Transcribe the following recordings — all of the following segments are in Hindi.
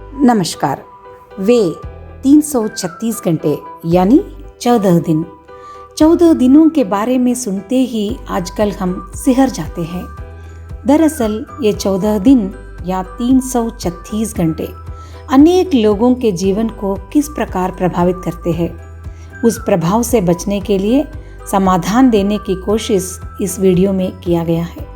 नमस्कार। वे 336 घंटे यानी 14 दिन। 14 दिनों के बारे में सुनते ही आजकल हम सिहर जाते हैं। दरअसल ये 14 दिन या 336 घंटे अनेक लोगों के जीवन को किस प्रकार प्रभावित करते हैं, उस प्रभाव से बचने के लिए समाधान देने की कोशिश इस वीडियो में किया गया है।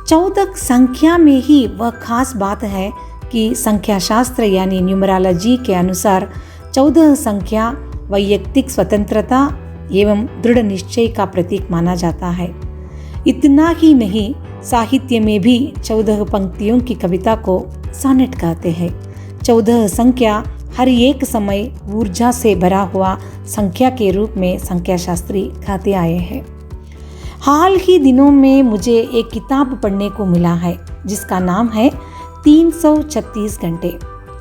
14 संख्या में ही वह खास बात है कि संख्या शास्त्र यानी न्यूमरोलॉजी के अनुसार 14 संख्या वैयक्तिक स्वतंत्रता एवं दृढ़ निश्चय का प्रतीक माना जाता है। इतना ही नहीं, साहित्य में भी 14 पंक्तियों की कविता को सोनेट कहते हैं। 14 संख्या हर एक समय ऊर्जा से भरा हुआ संख्या के रूप में संख्या शास्त्री कहते आए हैं। हाल ही दिनों में मुझे एक किताब पढ़ने को मिला है जिसका नाम है 336 घंटे,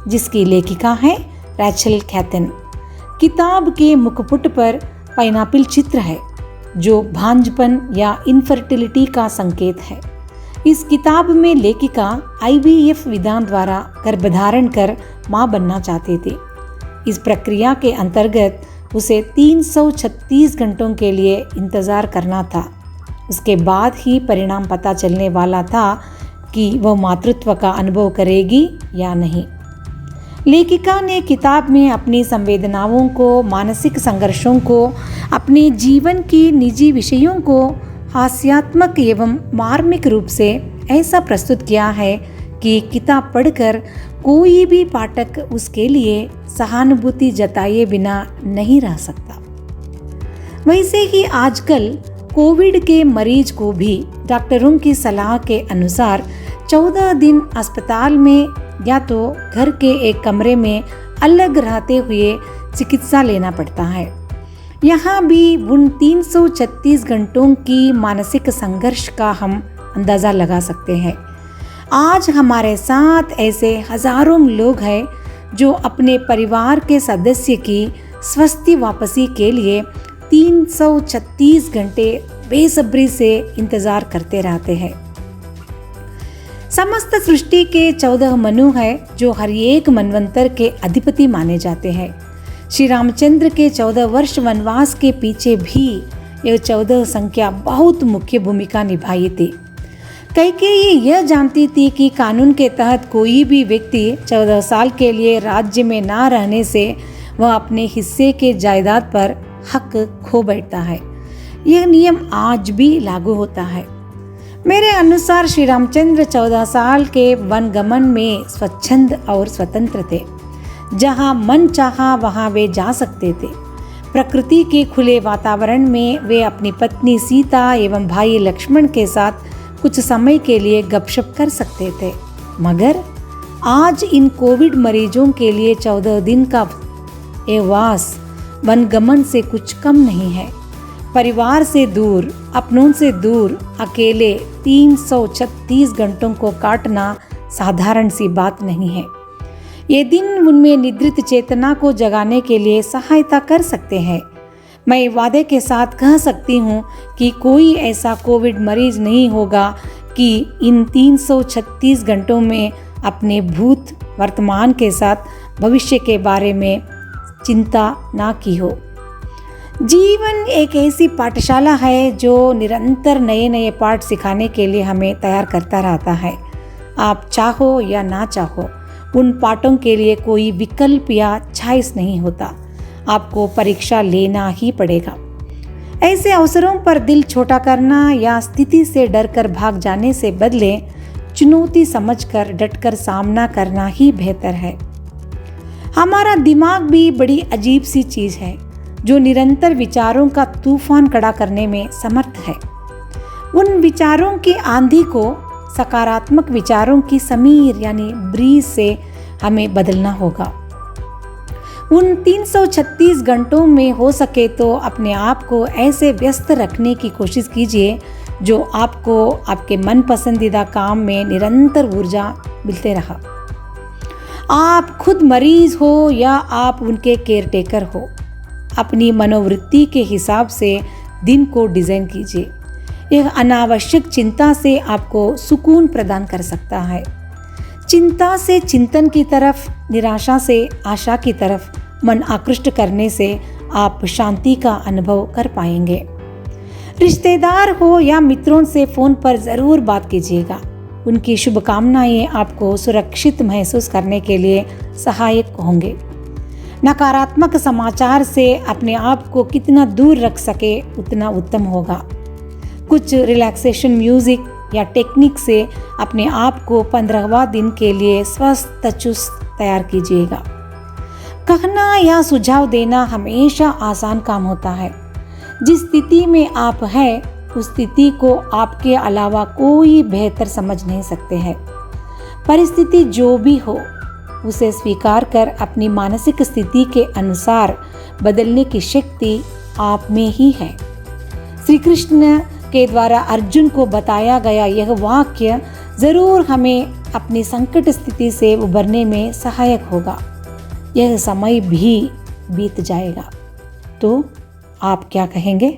जिसकी लेखिका है रैचल कैथन। किताब के मुखपुट पर पाइनएप्पल चित्र है जो भांजपन या इनफर्टिलिटी का संकेत है। इस किताब में लेखिका IVF विधान द्वारा गर्भधारण कर मां बनना चाहते थे। इस प्रक्रिया के अंतर्गत उसे 336 घंटों के लिए इंतजार करना था। उसके बाद ही परिणाम पता चलने वाला था कि वह मातृत्व का अनुभव करेगी या नहीं। लेखिका ने किताब में अपनी संवेदनाओं को, मानसिक संघर्षों को, अपने जीवन की निजी विषयों को हास्यात्मक एवं मार्मिक रूप से ऐसा प्रस्तुत किया है कि किताब पढ़कर कोई भी पाठक उसके लिए सहानुभूति जताए बिना नहीं रह सकता। वैसे ही आजकल कोविड के मरीज को भी डॉक्टरों की सलाह के अनुसार 14 दिन अस्पताल में या तो घर के एक कमरे में अलग रहते हुए चिकित्सा लेना पड़ता है। यहाँ भी उन 336 घंटों की मानसिक संघर्ष का हम अंदाज़ा लगा सकते हैं। आज हमारे साथ ऐसे हजारों लोग हैं जो अपने परिवार के सदस्य की स्वस्थ वापसी के लिए 336 घंटे बेसब्री से इंतजार करते रहते हैं। समस्त सृष्टि के 14 मनु हैं जो हर एक मनवंतर के अधिपति माने जाते हैं। श्री रामचंद्र के 14 वर्ष वनवास के पीछे भी यह 14 संख्या बहुत मुख्य भूमिका निभाई थी। कैकेयी यह जानती थी कि कानून के तहत कोई भी व्यक्ति 14 साल के लिए राज्य में ना रहने से वह अपने हिस्से के जायदाद पर हक खो बैठता है। यह नियम आज भी लागू होता है। मेरे अनुसार श्री रामचंद्र 14 साल के वनगमन में स्वच्छंद और स्वतंत्र थे। जहां मन चाहा वहां वे जा सकते थे। प्रकृति के खुले वातावरण में वे अपनी पत्नी सीता एवं भाई लक्ष्मण के साथ कुछ समय के लिए गपशप कर सकते थे। मगर आज इन कोविड मरीजों के लिए 14 दिन का ये वास वनगमन से कुछ कम नहीं है। परिवार से दूर, अपनों से दूर, अकेले 336 घंटों को काटना साधारण सी बात नहीं है। ये दिन उनमें निद्रित चेतना को जगाने के लिए सहायता कर सकते हैं। मैं वादे के साथ कह सकती हूँ कि कोई ऐसा कोविड मरीज नहीं होगा कि इन 336 घंटों में अपने भूत, वर्तमान के साथ भविष्य के बारे में चिंता ना की हो। जीवन एक ऐसी पाठशाला है जो निरंतर नए नए पाठ सिखाने के लिए हमें तैयार करता रहता है। आप चाहो या ना चाहो, उन पाठों के लिए कोई विकल्प या चॉइस नहीं होता। आपको परीक्षा लेना ही पड़ेगा। ऐसे अवसरों पर दिल छोटा करना या स्थिति से डरकर भाग जाने से बदले चुनौती समझकर डटकर सामना करना ही बेहतर है। हमारा दिमाग भी बड़ी अजीब सी चीज़ है जो निरंतर विचारों का तूफान खड़ा करने में समर्थ है। उन विचारों की आंधी को सकारात्मक विचारों की समीर यानी ब्रीज से हमें बदलना होगा। उन 336 घंटों में हो सके तो अपने आप को ऐसे व्यस्त रखने की कोशिश कीजिए जो आपको आपके मन पसंदीदा काम में निरंतर ऊर्जा मिलते रहा। आप खुद मरीज हो या आप उनके केयरटेकर हो, अपनी मनोवृत्ति के हिसाब से दिन को डिज़ाइन कीजिए। यह अनावश्यक चिंता से आपको सुकून प्रदान कर सकता है। चिंता से चिंतन की तरफ, निराशा से आशा की तरफ मन आकृष्ट करने से आप शांति का अनुभव कर पाएंगे। रिश्तेदार हो या मित्रों से फ़ोन पर ज़रूर बात कीजिएगा। उनकी शुभकामनाएं आपको सुरक्षित महसूस करने के लिए सहायक होंगे। नकारात्मक समाचार से अपने आप को कितना दूर रख सके उतना उत्तम होगा। कुछ रिलैक्सेशन म्यूज़िक या टेक्निक से अपने आप को 15वां दिन के लिए स्वस्थ चुस्त तैयार कीजिएगा। कहना या सुझाव देना हमेशा आसान काम होता है। जिस स्थिति में आप हैं उस स्थिति को आपके अलावा कोई बेहतर समझ नहीं सकते हैं। परिस्थिति जो भी हो उसे स्वीकार कर अपनी मानसिक स्थिति के अनुसार बदलने की शक्ति आप में ही है। श्री कृष्ण के द्वारा अर्जुन को बताया गया यह वाक्य ज़रूर हमें अपनी संकट स्थिति से उबरने में सहायक होगा। यह समय भी बीत जाएगा। तो आप क्या कहेंगे?